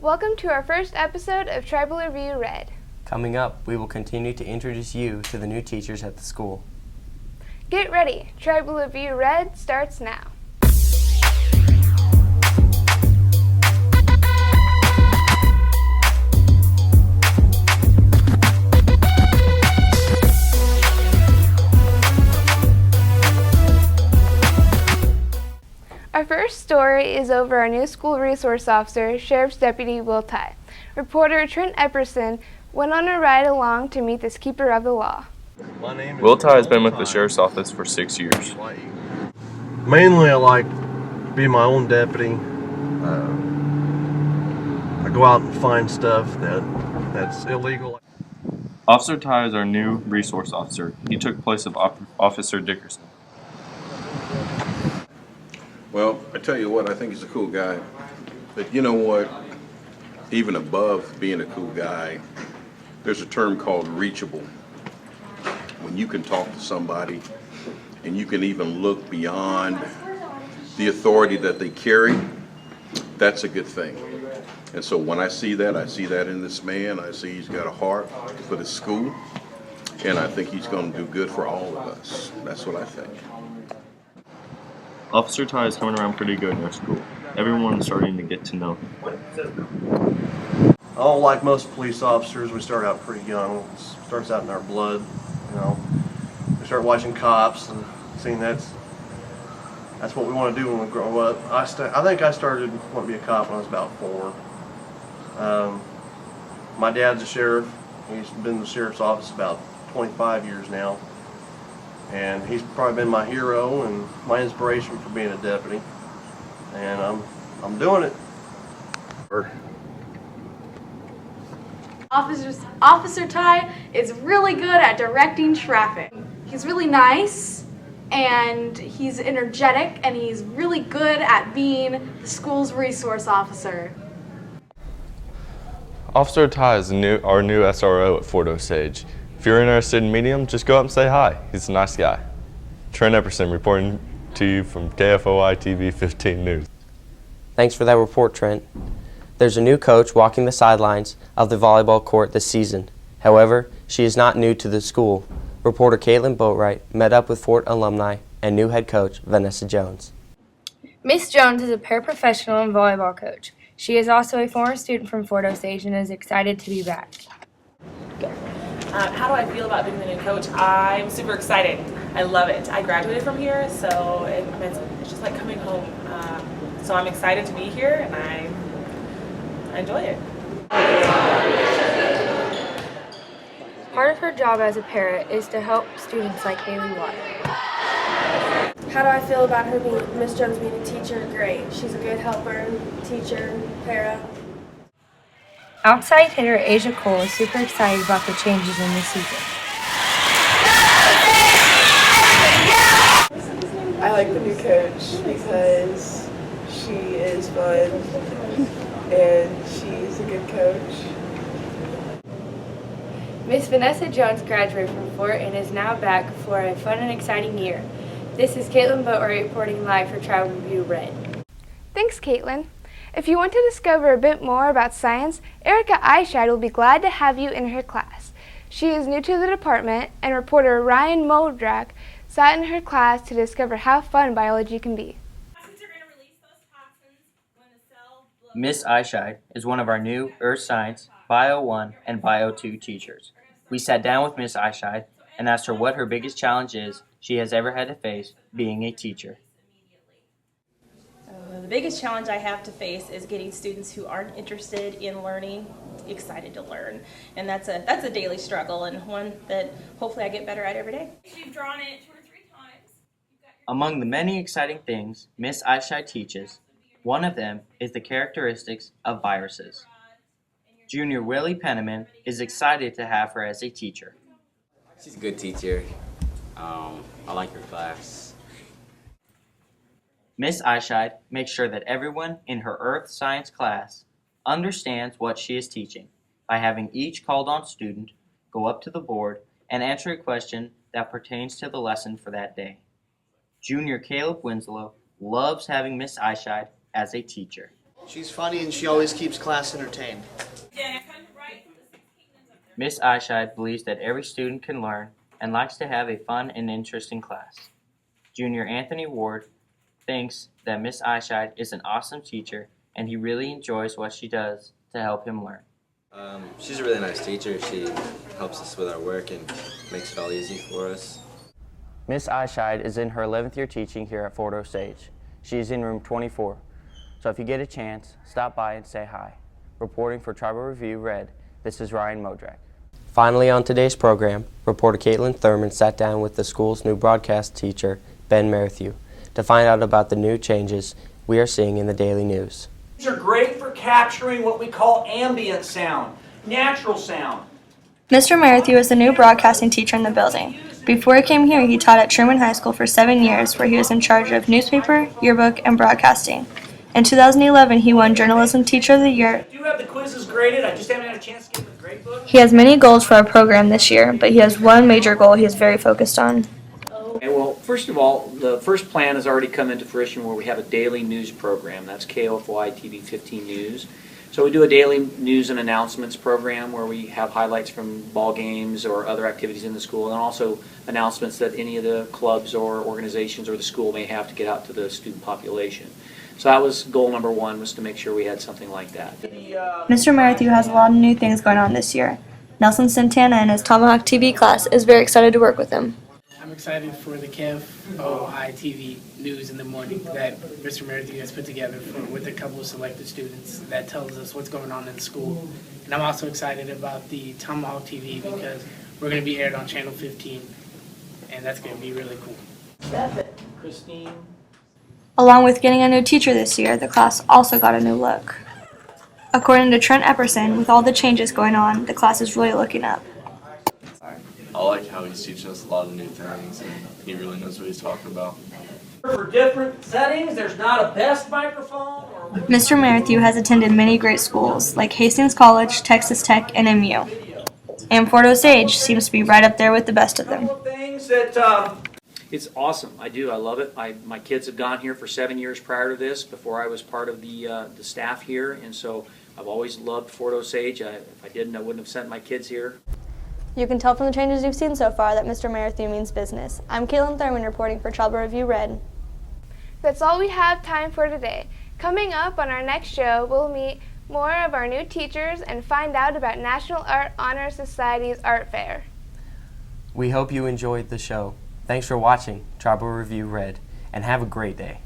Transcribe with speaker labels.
Speaker 1: Welcome to our first episode of Tribal Review Red.
Speaker 2: Coming up, we will continue to introduce you to the new teachers at the school.
Speaker 1: Get ready, Tribal Review Red starts now. Our first story is over our new school resource officer, Sheriff's Deputy Will Tye. Reporter Trent Epperson went on a ride along to meet this keeper of the law.
Speaker 3: Will Tye has been with the Sheriff's Office for 6 years.
Speaker 4: Mainly I like being my own deputy. I go out and find stuff that's illegal.
Speaker 3: Officer Tye is our new resource officer. He took place of Officer Dickerson.
Speaker 5: Well, I tell you what, I think he's a cool guy. But you know what? Even above being a cool guy, there's a term called reachable. When you can talk to somebody and you can even look beyond the authority that they carry, that's a good thing. And so when I see that in this man. I see he's got a heart for the school, and I think he's going to do good for all of us. That's what I think.
Speaker 3: Officer Tye is coming around pretty good in our school. Everyone is starting to get to know him.
Speaker 4: Oh, like most police officers, we start out pretty young. It starts out in our blood, you know. We start watching cops and seeing that's what we want to do when we grow up. I think I started wanting to be a cop when I was about 4. My dad's a sheriff. He's been in the sheriff's office about 25 years now. And he's probably been my hero and my inspiration for being a deputy. And I'm doing it.
Speaker 6: Officer Tye is really good at directing traffic. He's really nice and he's energetic and he's really good at being the school's resource officer.
Speaker 3: Officer Tye is our new SRO at Fort Osage. If you're interested in meeting him, just go up and say hi. He's a nice guy. Trent Epperson reporting to you from KFOI TV 15 News.
Speaker 2: Thanks for that report, Trent. There's a new coach walking the sidelines of the volleyball court this season. However, she is not new to the school. Reporter Caitlin Boatwright met up with Fort alumni and new head coach Vanessa Jones.
Speaker 7: Miss Jones is a paraprofessional and volleyball coach. She is also a former student from Fort Osage and is excited to be back.
Speaker 8: How do I feel about being the new coach? I'm super excited. I love it. I graduated from here, so it's just like coming home. So I'm excited to be here, and I enjoy it.
Speaker 7: Part of her job as a para is to help students like Haley Watt.
Speaker 9: How do I feel about her being Miss Jones being a teacher? Great. She's a good helper, teacher, para.
Speaker 7: Outside hitter Asia Cole is super excited about the changes in this season.
Speaker 9: I like the new coach because she is fun and she's a good coach.
Speaker 7: Miss Vanessa Jones graduated from Fort and is now back for a fun and exciting year. This is Caitlin Boatwright reporting live for Tribal Review Red.
Speaker 1: Thanks, Caitlin. If you want to discover a bit more about science, Erica Eichscheid will be glad to have you in her class. She is new to the department, and reporter Ryan Moldrak sat in her class to discover how fun biology can be.
Speaker 2: Miss Eichscheid is one of our new Earth Science, Bio 1, and Bio 2 teachers. We sat down with Miss Eichscheid and asked her what her biggest challenge is she has ever had to face being a teacher.
Speaker 10: The biggest challenge I have to face is getting students who aren't interested in learning excited to learn, and that's a daily struggle and one that hopefully I get better at every day.
Speaker 8: You've drawn it 2 or 3 times.
Speaker 2: Among the many exciting things Miss Eichscheid teaches, one of them is the characteristics of viruses. Junior Willie Penniman is excited to have her as a teacher.
Speaker 11: She's a good teacher. I like her class.
Speaker 2: Miss Eichscheid makes sure that everyone in her Earth Science class understands what she is teaching by having each called-on student go up to the board and answer a question that pertains to the lesson for that day. Junior Caleb Winslow loves having Miss Eichscheid as a teacher.
Speaker 12: She's funny and she always keeps class entertained.
Speaker 13: Miss Eyeshide believes that every student can learn and likes to have a fun and interesting class. Junior Anthony Ward thinks that Miss Eyeshide is an awesome teacher and he really enjoys what she does to help him learn.
Speaker 14: She's a really nice teacher. She helps us with our work and makes it all easy for us.
Speaker 2: Miss Eyeshide is in her 11th year teaching here at Fort Osage. She is in room 24. So if you get a chance, stop by and say hi. Reporting for Tribal Review Red, this is Ryan Modrak. Finally on today's program, reporter Caitlin Thurman sat down with the school's new broadcast teacher, Ben Merrithew, to find out about the new changes we are seeing in the daily news.
Speaker 15: These are great for capturing what we call ambient sound, natural sound.
Speaker 16: Mr. Merrithew is the new broadcasting teacher in the building. Before he came here, he taught at Truman High School for 7 years, where he was in charge of newspaper, yearbook, and broadcasting. In 2011, he won Journalism Teacher of the Year.
Speaker 15: Do you have the quizzes graded? I just haven't had a chance to get the grade book.
Speaker 16: He has many goals for our program this year, but he has one major goal he is very focused on.
Speaker 15: Well, first of all, the first plan has already come into fruition where we have a daily news program. That's KOFY TV 15 News. So we do a daily news and announcements program where we have highlights from ball games or other activities in the school, and also announcements that any of the clubs or organizations or the school may have to get out to the student population. So that was goal number one, was to make sure we had something like that.
Speaker 16: Mr. Merrithew has a lot of new things going on this year. Nelson Santana and his Tomahawk TV class is very excited to work with him.
Speaker 17: I'm excited for the KFOI TV news in the morning that Mr. Merrithew has put together with a couple of selected students that tells us what's going on in the school. And I'm also excited about the Tomahawk TV because we're going to be aired on Channel 15, and that's going to be really cool.
Speaker 15: Christine.
Speaker 16: Along with getting a new teacher this year, the class also got a new look. According to Trent Epperson, with all the changes going on, the class is really looking up.
Speaker 18: I like how he's teaching us a lot of new things, and he really knows what he's talking about.
Speaker 15: For different settings, there's not a best microphone.
Speaker 16: Mr. Merrithew has attended many great schools, like Hastings College, Texas Tech, and MU. And Fort Osage seems to be right up there with the best of them.
Speaker 15: It's awesome. I do. I love it. My kids have gone here for 7 years prior to this, before I was part of the staff here, and so I've always loved Fort Osage. If I didn't, I wouldn't have sent my kids here.
Speaker 16: You can tell from the changes you've seen so far that Mr. Merrithew means business. I'm Caitlin Thurman reporting for Tribal Review Red.
Speaker 1: That's all we have time for today. Coming up on our next show, we'll meet more of our new teachers and find out about National Art Honor Society's art fair.
Speaker 2: We hope you enjoyed the show. Thanks for watching Tribal Review Red, and have a great day.